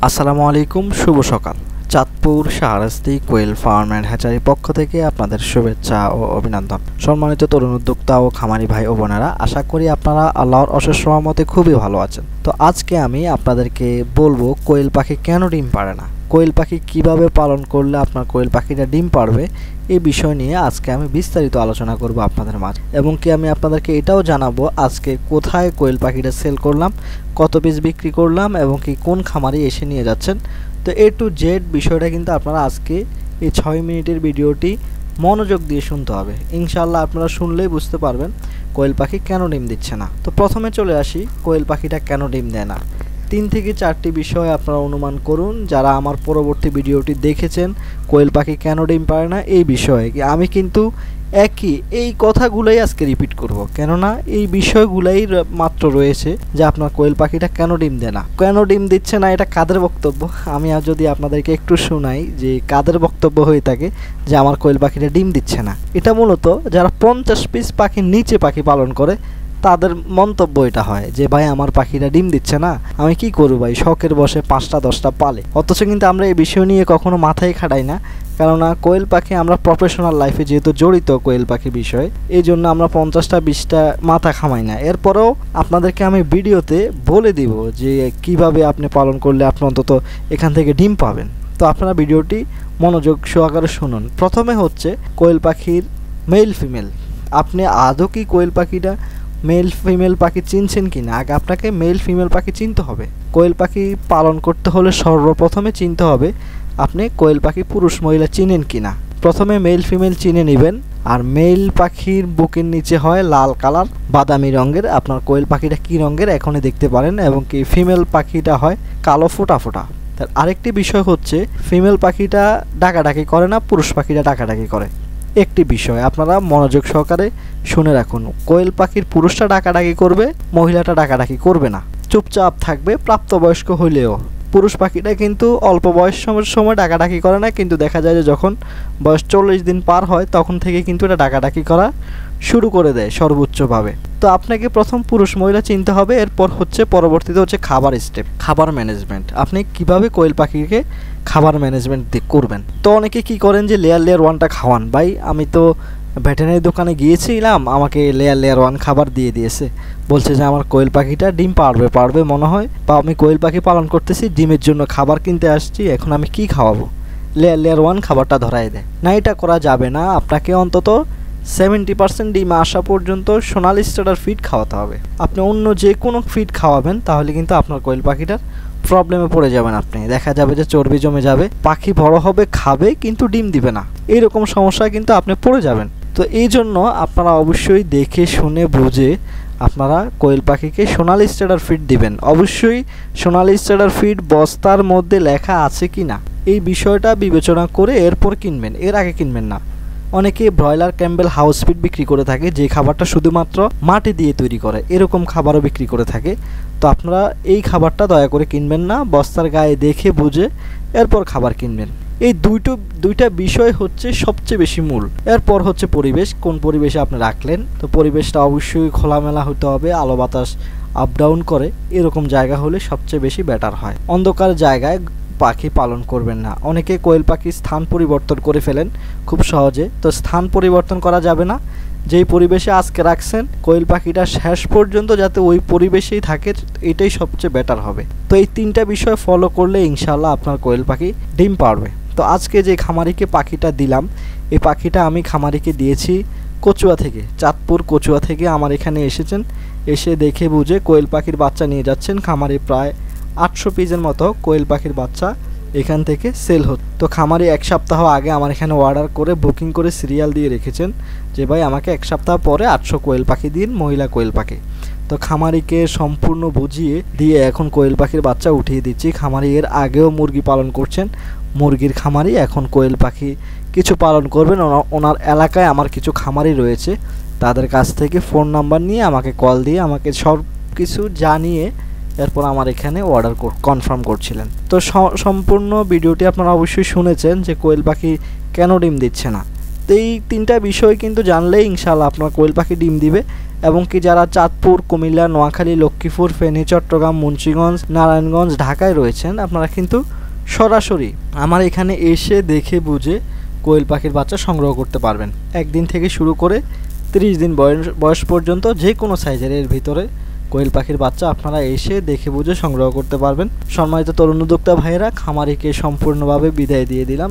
আসসালামু আলাইকুম, শুভ সকাল। চাঁদপুর শাহরাস্তি কোয়েল ফার্ম অ্যান্ড হ্যাচারি পক্ষ থেকে আপনাদের শুভেচ্ছা ও অভিনন্দন। সম্মানিত তরুণ উদ্যোক্তা ও খামারি ভাই ও বোনেরা, আশা করি আপনারা আল্লাহর অশেষ রহমতে খুবই ভালো আছেন। তো আজকে আমি আপনাদেরকে বলবো কোয়েল পাখি কেন ডিম পাড়ে না, কোয়েল পাখি কিভাবে পালন করলে আপনার কোয়েল পাখিটা ডিম পাড়বে, এই বিষয় নিয়ে আজকে আমি বিস্তারিত আলোচনা করব আপনাদের মাঝে। এবং কি আমি আপনাদেরকে এটাও জানাবো আজকে কোথায় কোয়েল পাখিটা সেল করলাম, কত পিস বিক্রি করলাম এবং কি কোন খামারে এসে নিয়ে যাচ্ছেন। তো এ টু জেড বিষয়টা কিন্তু আপনারা আজকে এই 6 মিনিটের ভিডিওটি মনোযোগ দিয়ে শুনতে হবে। ইনশাআল্লাহ আপনারা শুনলেই বুঝতে পারবেন কোয়েল পাখি কেন ডিম দিচ্ছে না। তো প্রথমে চলে আসি কোয়েল পাখিটা কেন ডিম দেয় না। 3 থেকে 4টি বিষয় আপনারা অনুমান করুন, যারা আমার পরবর্তী ভিডিওটি দেখেছেন কোয়েল পাখি কেন ডিম পারে না এই বিষয়ে। আমি কিন্তু এই কথাগুলোই আজকে রিপিট করব, কেননা এই বিষয়গুলাই মাত্র রয়েছে যে আপনার কোয়েল পাখিটা কেন ডিম দেয় না, কেন ডিম দিচ্ছে না, এটা কাদের বক্তব্য। আমি আর যদি আপনাদেরকে একটু শোনাই যে কাদের বক্তব্য হয়ে থাকে যে আমার কোয়েল পাখিটা ডিম দিচ্ছে না, এটা মূলত যারা 50 পিস পাখির নিচে পাখি পালন করে তাদের মন্তব্য এটা হয় যে ভাই আমার পাখিটা ডিম দিচ্ছে না, আমি কি করব ভাই, শখের বসে 5টা 10টা পালে। অথচ কিন্তু আমরা এই বিষয় নিয়ে কখনো মাথায় খাটাই না, কেননা কোয়েল পাখি আমরা প্রফেশনাল লাইফে যেহেতু জড়িত কোয়েল পাখি বিষয়ে, এই জন্য আমরা 50টা 20টা মাথা খামাই না। এরপরেও আপনাদেরকে আমি ভিডিওতে বলে দিব যে কিভাবে আপনি পালন করলে আপনি অন্তত এখান থেকে ডিম পাবেন। তো আপনারা ভিডিওটি মনোযোগ সহকারে শুনুন। প্রথমে হচ্ছে কোয়েল পাখির মেল ফিমেল। আপনি আদৌ কি কোয়েল পাখিটা মেল ফিমেল পাখি চিনছেন কিনা, আগে আপনাকে মেল ফিমেল পাখি চিনতে হবে। কোয়েল পাখি পালন করতে হলে সর্বপ্রথমে চিনতে হবে আপনি কোয়েল পাখি পুরুষ মহিলা চিনেন কিনা। প্রথমে মেল ফিমেল চিনে নেবেন। আর মেল পাখির বুকের নিচে হয় লাল কালার বাদামি রঙের, আপনার কোয়েল পাখিটা কী রঙের এখনই দেখতে পারেন। এবং কি ফিমেল পাখিটা হয় কালো ফোটা ফোটা। তার আরেকটি বিষয় হচ্ছে ফিমেল পাখিটা ডাকাডাকি করে না, পুরুষ পাখিটা ডাকাডাকি করে। একটি বিষয় আপনারা মনোযোগ সহকারে শুনে রাখুন, কোয়েল পাখির পুরুষটা ডাকাডাকি করবে, মহিলাটা ডাকাডাকি করবে না, চুপচাপ থাকবে প্রাপ্তবয়স্ক হইলেও। পুরুষ পাখিটা কিন্তু অল্প বয়স সময় ডাকাডাকি করে না, কিন্তু দেখা যায় যে যখন বয়স 40 দিন পার হয় তখন থেকে কিন্তু এটা ডাকাডাকি করা শুরু করে দেয় সর্বোচ্চভাবে। তো আপনাকে প্রথম পুরুষ মহিলা চিনতে হবে। এরপর হচ্ছে পরবর্তীতে হচ্ছে খাবার স্টেপ, খাবার ম্যানেজমেন্ট। আপনি কিভাবে কোয়েল পাখিকে খাবার ম্যানেজমেন্ট করবেন। তো অনেকে কি করেন যে লেয়ার 1টা খাওয়ান। ভাই আমি তো ভেটেরিনারি দোকানে গিয়েছিলাম, আমাকে লেয়ার 1 খাবার দিয়ে দিয়েছে, বলছে যে আমার কোয়েল পাখিটা ডিম পারবে মনে হয়, বা আমি কোয়েল পাখি পালন করতেছি, ডিমের জন্য খাবার কিনতে আসছি, এখন আমি কি খাওয়াবো, লেয়ার 1 খাবারটা ধরাই দেয় না। এটা করা যাবে না। আপনাকে অন্তত 70% ডিম আসা পর্যন্ত সোনালি স্টার্টার ফিড খাওয়াতে হবে। আপনি অন্য যে কোনো ফিড খাওয়াবেন তাহলে কিন্তু আপনার কোয়েল পাখিটার প্রবলেমে পড়ে যাবেন। আপনি দেখা যাবে যে চর্বি জমে যাবে, পাখি বড় হবে খাবে কিন্তু ডিম দিবে না, এইরকম সমস্যায় কিন্তু আপনি পড়ে যাবেন। তো এই জন্য আপনারা অবশ্যই দেখে শুনে বুঝে আপনারা কোয়েল পাখিকে সোনালি স্টার্টার ফিড দিবেন। অবশ্যই সোনালি স্টার্টার ফিড বস্তার মধ্যে লেখা আছে কি না এই বিষয়টা বিবেচনা করে এরপর কিনবেন, এর আগে কিনবেন না। অনেকে ব্রয়লার ক্যাম্বেল হাউস ফিড বিক্রি করে থাকে, যে খাবারটা শুধুমাত্র মাটি দিয়ে তৈরি করে, এরকম খাবারও বিক্রি করে থাকে। তো আপনারা এই খাবারটা দয়া করে কিনবেন না, বস্তার গায়ে দেখে বুঝে এরপর খাবার কিনবেন। এই দুইটা বিষয় হচ্ছে সবচেয়ে বেশি মূল। এরপর হচ্ছে পরিবেশ, কোন পরিবেশে আপনি রাখলেন। তো পরিবেশটা অবশ্যই খোলামেলা হতে হবে, আলো বাতাস আপ ডাউন করে এরকম জায়গা হলে সবচেয়ে বেশি বেটার হয়। অন্ধকার জায়গায় পাখি পালন করবেন না। অনেকে কোয়েল পাখির স্থান পরিবর্তন করে ফেলেন খুব সহজে। তো স্থান পরিবর্তন করা যাবে না। যেই পরিবেশে আজকে রাখছেন কোয়েল পাখিটা শেষ পর্যন্ত যাতে ওই পরিবেশেই থাকে, এটাই সবচেয়ে বেটার হবে। তো এই 3টা বিষয় ফলো করলে ইনশাআল্লাহ আপনার কোয়েল পাখি ডিম পারবে। তো আজকে যে খামারিকে পাখিটা দিলাম, এই পাখিটা আমি খামারিকে দিয়েছি কচুয়া থেকে, চাঁদপুর কচুয়া থেকে আমার এখানে এসেছেন, এসে দেখে বুঝে কোয়েল পাখির বাচ্চা নিয়ে যাচ্ছেন। খামারি প্রায় 800 পিসের মতো কোয়েল পাখির বাচ্চা এখান থেকে সেল হতো। তো খামারি 1 সপ্তাহ আগে আমার এখানে অর্ডার করে বুকিং করে সিরিয়াল দিয়ে রেখেছেন যে ভাই আমাকে 1 সপ্তাহ পরে 800 কোয়েল পাখি দিন, মহিলা কোয়েল পাখি। তো খামারিকে সম্পূর্ণ বুঝিয়ে দিয়ে এখন কোয়েল পাখির বাচ্চা উঠিয়ে দিচ্ছি। খামারি এর আগেও মুরগি পালন করছেন, মুরগির খামারি, এখন কোয়েল পাখি কিছু পালন করবেন। ওনার এলাকায় আমার কিছু খামারি রয়েছে, তাদের কাছ থেকে ফোন নাম্বার নিয়ে আমাকে কল দিয়ে আমাকে সব কিছু জানিয়ে এরপর আমার এখানে অর্ডার কনফার্ম করছিলেন। তো সম্পূর্ণ ভিডিওটি আপনারা অবশ্যই শুনেছেন যে কোয়েল পাখি কেন ডিম দিচ্ছে না। তো এই 3টা বিষয় কিন্তু জানলেই ইনশাআল্লাহ আপনার কোয়েল পাখি ডিম দিবে। এবং কি যারা চাঁদপুর, কুমিল্লা, নোয়াখালী, লক্ষ্মীপুর, ফেনী, চট্টগ্রাম, মুন্সিগঞ্জ, নারায়ণগঞ্জ, ঢাকায় রয়েছেন, আপনারা কিন্তু সরাসরি আমার এখানে এসে দেখে বুঝে কোয়েল পাখির বাচ্চা সংগ্রহ করতে পারবেন। 1 দিন থেকে শুরু করে 30 দিন বয়স পর্যন্ত যে কোনো সাইজের এর ভিতরে কোয়েল পাখির বাচ্চা আপনারা এসে দেখে বুঝে সংগ্রহ করতে পারবেন। সম্মানিত তরুণ উদ্যোক্তা ভাইয়েরা, খামারিকে সম্পূর্ণভাবে বিদায় দিয়ে দিলাম।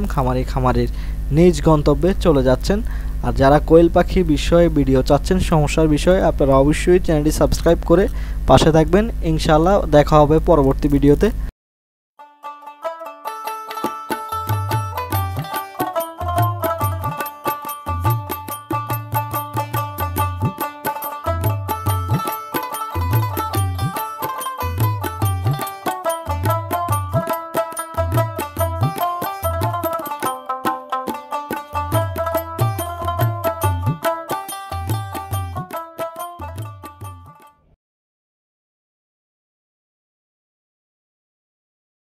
খামারির নিজ গন্তব্যে চলে যাচ্ছেন। আর যারা কোয়েল পাখি বিষয়ে ভিডিও চাচ্ছেন, সমস্যার বিষয়ে, আপনারা অবশ্যই চ্যানেলটি সাবস্ক্রাইব করে পাশে থাকবেন। ইনশাআল্লাহ দেখা হবে পরবর্তী ভিডিওতে।